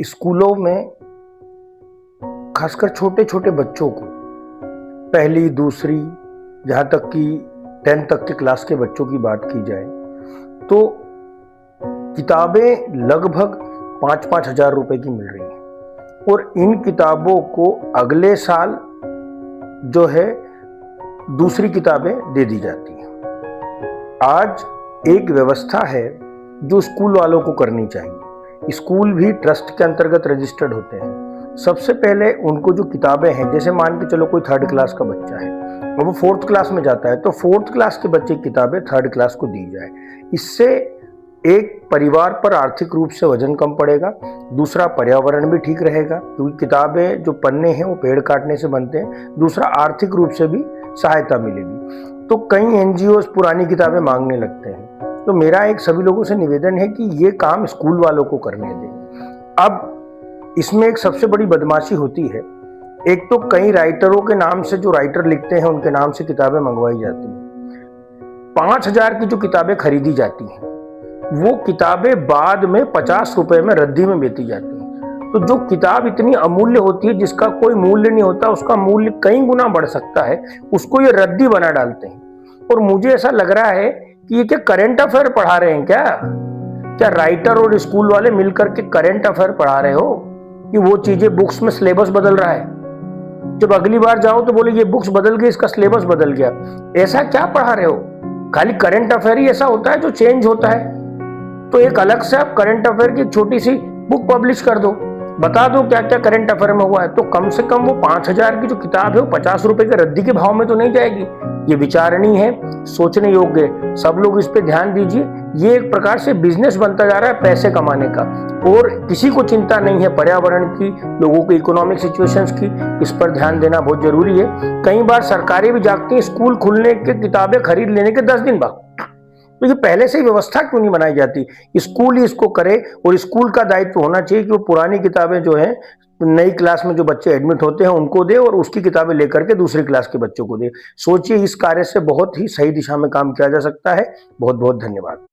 स्कूलों में खासकर छोटे छोटे बच्चों को पहली दूसरी जहाँ तक कि 10th तक की क्लास के बच्चों की बात की जाए तो किताबें लगभग 5-5 हजार रुपए की मिल रही हैं और इन किताबों को अगले साल जो है दूसरी किताबें दे दी जाती हैं। आज एक व्यवस्था है जो स्कूल वालों को करनी चाहिए। स्कूल भी ट्रस्ट के अंतर्गत रजिस्टर्ड होते हैं। सबसे पहले उनको जो किताबें हैं, जैसे मान के चलो कोई 3rd क्लास का बच्चा है और वो 4th क्लास में जाता है तो 4th क्लास के बच्चे की किताबें 3rd क्लास को दी जाए। इससे एक परिवार पर आर्थिक रूप से वजन कम पड़ेगा, दूसरा पर्यावरण भी ठीक रहेगा क्योंकि किताबें जो पन्ने हैं वो पेड़ काटने से बनते हैं, दूसरा आर्थिक रूप से भी सहायता मिलेगी। तो कई एनजीओ पुरानी किताबें मांगने लगते हैं, तो मेरा एक सभी लोगों से निवेदन है कि ये काम स्कूल वालों को करने दें। अब इसमें एक सबसे बड़ी बदमाशी होती है, एक तो कई राइटरों के नाम से जो राइटर लिखते हैं उनके नाम से किताबें मंगवाई जाती हैं। 5,000 की जो किताबें खरीदी जाती हैं वो किताबें बाद में 50 रुपए में रद्दी में बेची जाती हैं। तो जो किताब इतनी अमूल्य होती है, जिसका कोई मूल्य नहीं होता, उसका मूल्य कई गुना बढ़ सकता है, उसको ये रद्दी बना डालते हैं। और मुझे ऐसा लग रहा है कि ये क्या करंट अफेयर पढ़ा रहे हैं क्या राइटर और स्कूल वाले मिलकर के करंट अफेयर पढ़ा रहे हो कि वो चीजें बुक्स में सिलेबस बदल रहा है, जब अगली बार जाओ तो बोले ये बुक्स बदल गई, इसका सिलेबस बदल गया। ऐसा क्या पढ़ा रहे हो? खाली करंट अफेयर ही ऐसा होता है जो चेंज होता है? तो एक अलग से आप करंट अफेयर की छोटी सी बुक पब्लिश कर दो, बता दो क्या क्या करंट अफेयर में हुआ है। तो कम से कम वो 5,000 की जो किताब है वो 50 रुपए के रद्दी के भाव में तो नहीं जाएगी। ये विचारणीय है, सोचने योग्य है। सब लोग इस पे ध्यान दीजिए। ये एक प्रकार से बिजनेस बनता जा रहा है पैसे कमाने का, और किसी को चिंता नहीं है पर्यावरण की, लोगों की इकोनॉमिक सिचुएशंस की। इस पर ध्यान देना बहुत जरूरी है। कई बार सरकारें भी जागती हैं, स्कूल खुलने के किताबें खरीद लेने के 10 दिन बाद। तो ये पहले से ही व्यवस्था क्यों नहीं बनाई जाती? स्कूल ही इसको करे, और स्कूल का दायित्व होना चाहिए कि वो पुरानी किताबें जो है नई क्लास में जो बच्चे एडमिट होते हैं उनको दे और उसकी किताबें लेकर के दूसरी क्लास के बच्चों को दे। सोचिए, इस कार्य से बहुत ही सही दिशा में काम किया जा सकता है। बहुत बहुत धन्यवाद।